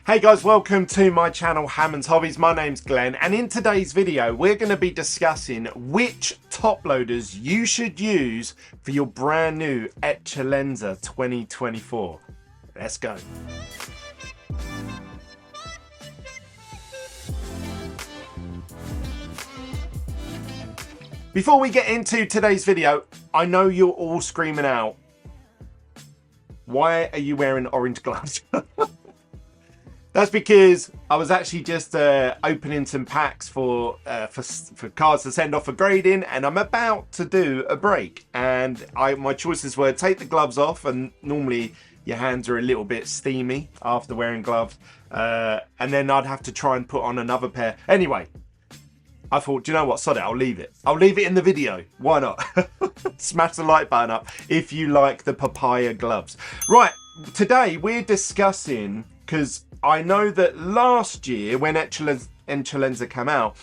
Hey guys, welcome to my channel Hammond's Hobbies. My name's Glenn, and in today's video we're going to be discussing which top loaders you should use for your brand new Eccellenza 2024. Let's go. Before we get into today's video, I know you're all screaming out, why are you wearing orange gloves? That's because I was actually just opening some packs for cards to send off for grading, and I'm about to do a break. And my choices were take the gloves off, and normally your hands are a little bit steamy after wearing gloves, and then I'd have to try and put on another pair. Anyway, I thought, do you know what, sod it, I'll leave it. I'll leave it in the video. Why not? Smash the like button up if you like the papaya gloves. Right, today we're discussing, because I know that last year when Eccellenza came out,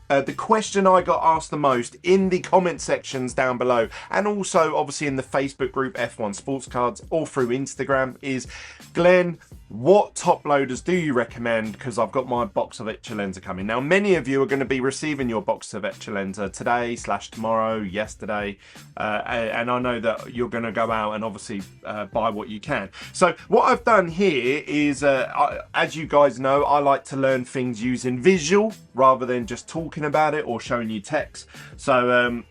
the question I got asked the most in the comment sections down below, and also obviously in the Facebook group F1 Sports Cards or through Instagram, is Glenn, what top loaders do you recommend? Because I've got my box of Eccellenza coming. Now, many of you are going to be receiving your box of Eccellenza today / tomorrow, yesterday, and I know that you're going to go out and obviously buy what you can. So what I've done here is, as you guys know, I like to learn things using visual rather than just talking about it or showing you text. So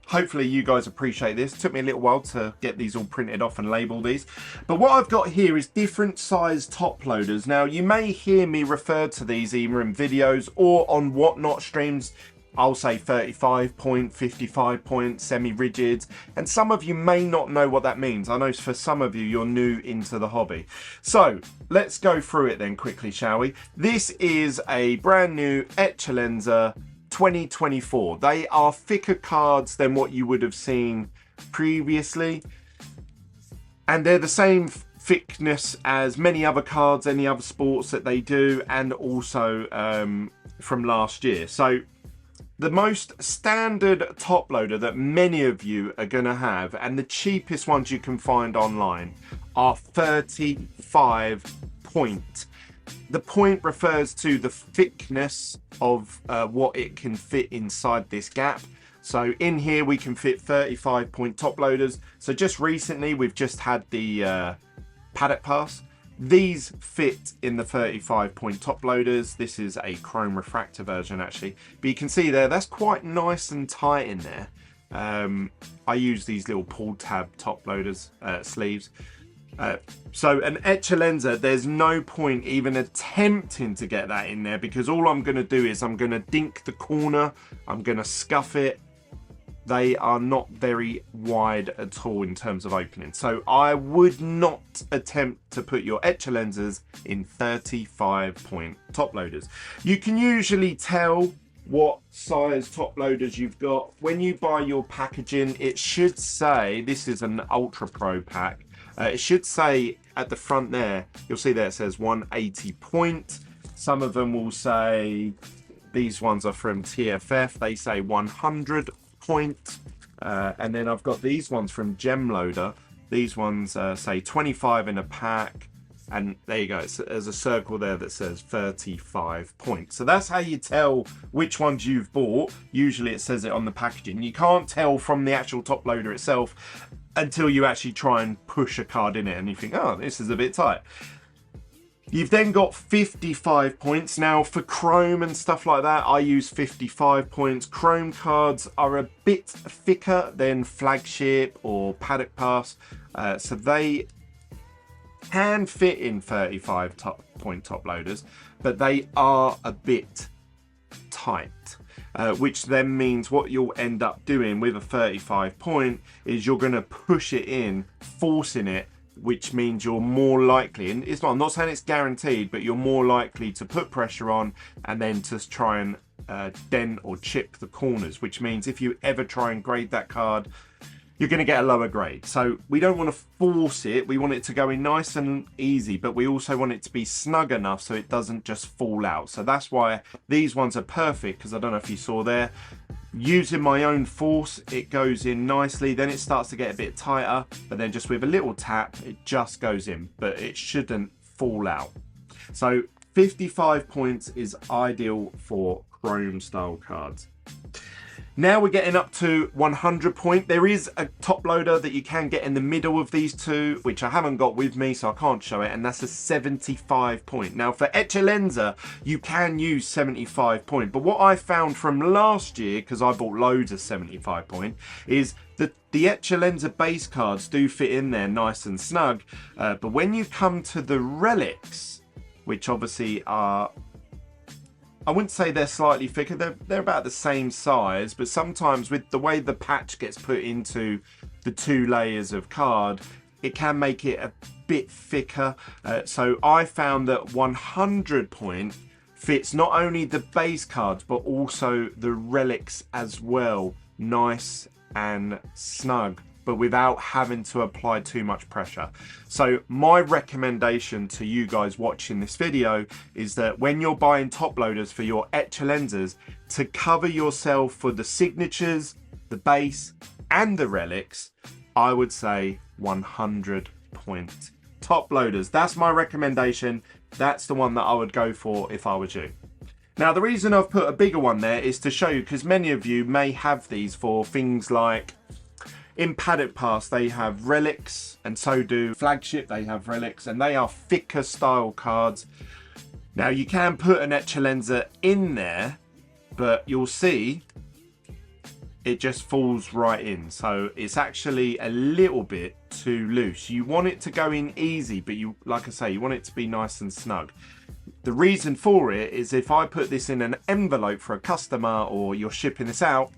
hopefully you guys appreciate this. It took me a little while to get these all printed off and label these. But what I've got here is different size top loaders. Now, you may hear me refer to these either in videos or on Whatnot streams. I'll say 35 point, 55 point, semi-rigids, and some of you may not know what that means. I know for some of you, you're new into the hobby. So let's go through it then quickly, shall we? This is a brand new Eccellenza 2024. They are thicker cards than what you would have seen previously, and they're the same thickness as many other cards, any other sports that they do, and also from last year. So the most standard top loader that many of you are going to have, and the cheapest ones you can find online, are 35 point. The point refers to the thickness of what it can fit inside this gap. So in here we can fit 35 point top loaders. So just recently we've just had the paddock pass. These fit in the 35 point top loaders. This is a chrome refractor version actually, but you can see there that's quite nice and tight in there. I use these little pull tab top loaders sleeves. So an Eccellenza, there's no point even attempting to get that in there, because all I'm going to do is I'm going to dink the corner, I'm going to scuff it. They are not very wide at all in terms of opening. So I would not attempt to put your Eccellenzas in 35 point top loaders. You can usually tell what size top loaders you've got when you buy your packaging. It should say, this is an Ultra Pro pack. It should say at the front there, you'll see there it says 180 point. Some of them will say, these ones are from TFF, they say 100 point. And then I've got these ones from Gem Loader. These ones say 25 in a pack. And there you go, there's a circle there that says 35 points. So that's how you tell which ones you've bought. Usually it says it on the packaging. You can't tell from the actual top loader itself until you actually try and push a card in it and you think, oh, this is a bit tight. You've then got 55 points. Now for chrome and stuff like that, I use 55 points. Chrome cards are a bit thicker than flagship or paddock pass. So they can fit in 35 point top loaders, but they are a bit tight. Which then means what you'll end up doing with a 35 point is you're going to push it in, forcing it, which means you're more likely, and I'm not saying it's guaranteed, but you're more likely to put pressure on and then to try and dent or chip the corners, which means if you ever try and grade that card, you're going to get a lower grade. So we don't want to force it. We want it to go in nice and easy, but we also want it to be snug enough so it doesn't just fall out. So that's why these ones are perfect, because I don't know if you saw there, using my own force, it goes in nicely. Then it starts to get a bit tighter, but then just with a little tap, it just goes in, but it shouldn't fall out. So 55 points is ideal for chrome style cards. Now we're getting up to 100 point. There is a top loader that you can get in the middle of these two, which I haven't got with me, so I can't show it, and that's a 75 point. Now for Eccellenza, you can use 75 point, but what I found from last year, because I bought loads of 75 point, is that the Eccellenza base cards do fit in there nice and snug, but when you come to the relics, which obviously are, I wouldn't say they're slightly thicker, they're about the same size, but sometimes with the way the patch gets put into the two layers of card, it can make it a bit thicker. So I found that 100 point fits not only the base cards, but also the relics as well. Nice and snug, but without having to apply too much pressure. So my recommendation to you guys watching this video is that when you're buying top loaders for your Eccellenzas, to cover yourself for the signatures, the base and the relics, I would say 100 point top loaders. That's my recommendation. That's the one that I would go for if I was you. Now the reason I've put a bigger one there is to show you, because many of you may have these for things like in Paddock Pass, they have relics, and so do Flagship, they have relics, and they are thicker style cards. Now you can put an Eccellenza in there, but you'll see it just falls right in. So it's actually a little bit too loose. You want it to go in easy, but you, like I say, you want it to be nice and snug. The reason for it is if I put this in an envelope for a customer or you're shipping this out,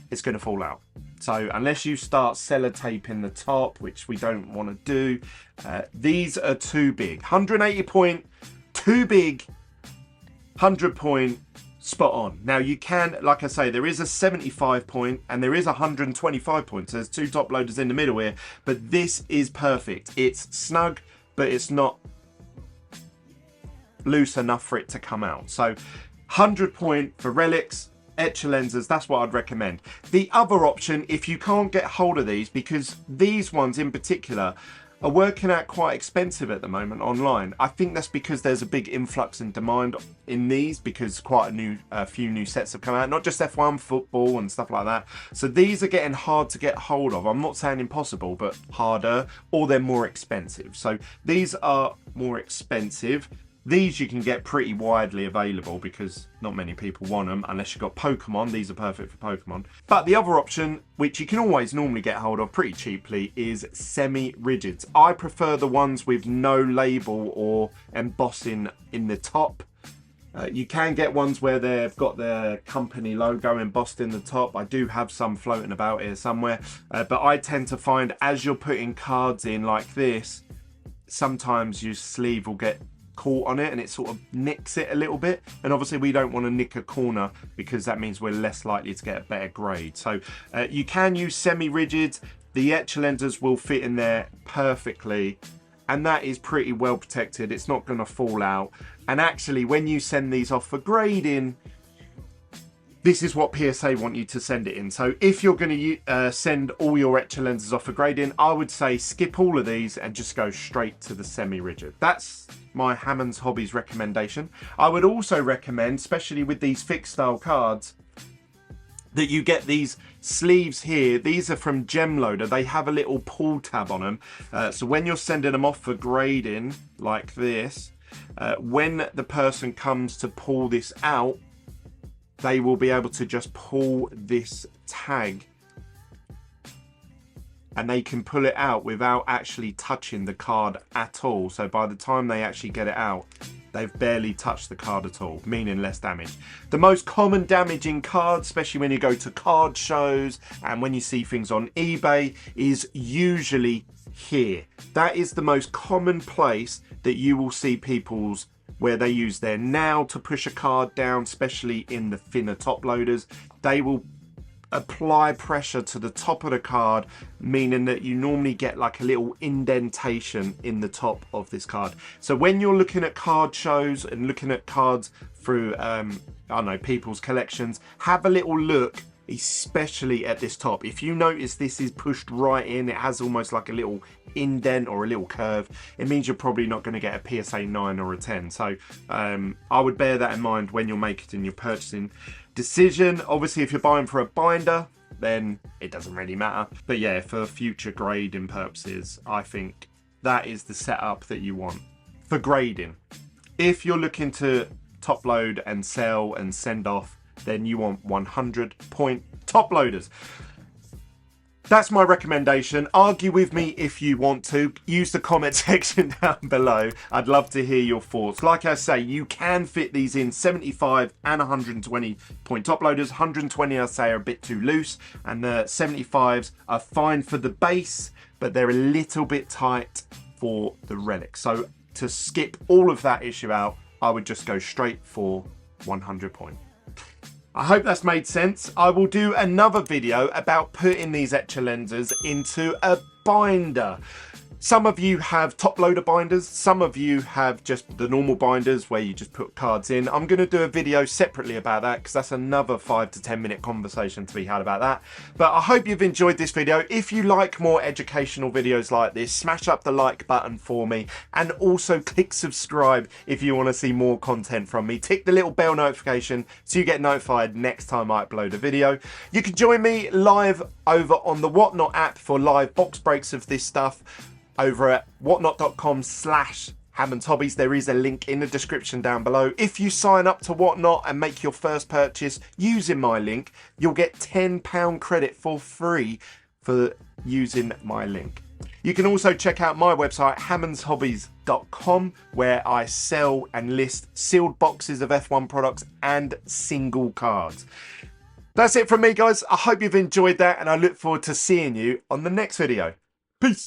it's going to fall out. So unless you start sellotaping the top, which we don't want to do, these are too big. 180 point, too big, 100 point, spot on. Now you can, like I say, there is a 75 point and there is 125 points. So there's two top loaders in the middle here, but this is perfect. It's snug, but it's not loose enough for it to come out. So 100 point for relics, Eccellenzas, that's what I'd recommend. The other option, if you can't get hold of these, because these ones in particular are working out quite expensive at the moment online. I think that's because there's a big influx in demand in these, because quite a few new sets have come out, not just F1, football and stuff like that. So these are getting hard to get hold of. I'm not saying impossible, but harder, or they're more expensive. So these are more expensive. These you can get pretty widely available because not many people want them unless you've got Pokemon. These are perfect for Pokemon. But the other option, which you can always normally get hold of pretty cheaply, is semi-rigids. I prefer the ones with no label or embossing in the top. You can get ones where they've got their company logo embossed in the top. I do have some floating about here somewhere. But I tend to find as you're putting cards in like this, sometimes your sleeve will get caught on it and it sort of nicks it a little bit, and obviously we don't want to nick a corner because that means we're less likely to get a better grade. So you can use semi-rigids. The Eccellenzas will fit in there perfectly, and that is pretty well protected. It's not going to fall out, and actually when you send these off for grading, this is what PSA want you to send it in. So if you're going to send all your Eccellenzas off for grading, I would say skip all of these and just go straight to the semi-rigid. That's my Hammond's Hobbies recommendation. I would also recommend, especially with these fixed style cards, that you get these sleeves here. These are from Gem Loader. They have a little pull tab on them. So when you're sending them off for grading like this, when the person comes to pull this out, they will be able to just pull this tag and they can pull it out without actually touching the card at all. So by the time they actually get it out, they've barely touched the card at all, meaning less damage. The most common damage in cards, especially when you go to card shows and when you see things on eBay, is usually here. That is the most common place that you will see people's, where they use their nail to push a card down, especially in the thinner top loaders. They will apply pressure to the top of the card, meaning that you normally get like a little indentation in the top of this card. So when you're looking at card shows and looking at cards through I don't know, people's collections, have a little look especially at this top. If you notice this is pushed right in, it has almost like a little indent or a little curve, it means you're probably not going to get a PSA 9 or a 10. So I would bear that in mind when you're making your purchasing decision. Obviously, if you're buying for a binder, then it doesn't really matter. But yeah, for future grading purposes, I think that is the setup that you want for grading. If you're looking to top load and sell and send off, then you want 100-point top loaders. That's my recommendation. Argue with me if you want to. Use the comment section down below. I'd love to hear your thoughts. Like I say, you can fit these in 75 and 120 point top loaders. 120 I say are a bit too loose, and the 75s are fine for the base, but they're a little bit tight for the relic. So to skip all of that issue out, I would just go straight for 100 point. I hope that's made sense. I will do another video about putting these Eccellenzas into a binder. Some of you have top loader binders, some of you have just the normal binders where you just put cards in. I'm going to do a video separately about that because that's another 5 to 10 minute conversation to be had about that. But I hope you've enjoyed this video. If you like more educational videos like this, smash up the like button for me, and also click subscribe if you want to see more content from me. Tick the little bell notification so you get notified next time I upload a video. You can join me live over on the Whatnot app for live box breaks of this stuff. Over at whatnot.com/Hammond's Hobbies. There is a link in the description down below. If you sign up to Whatnot and make your first purchase using my link, you'll get £10 credit for free for using my link. You can also check out my website, hammondshobbies.com, where I sell and list sealed boxes of F1 products and single cards. That's it from me, guys. I hope you've enjoyed that, and I look forward to seeing you on the next video. Peace.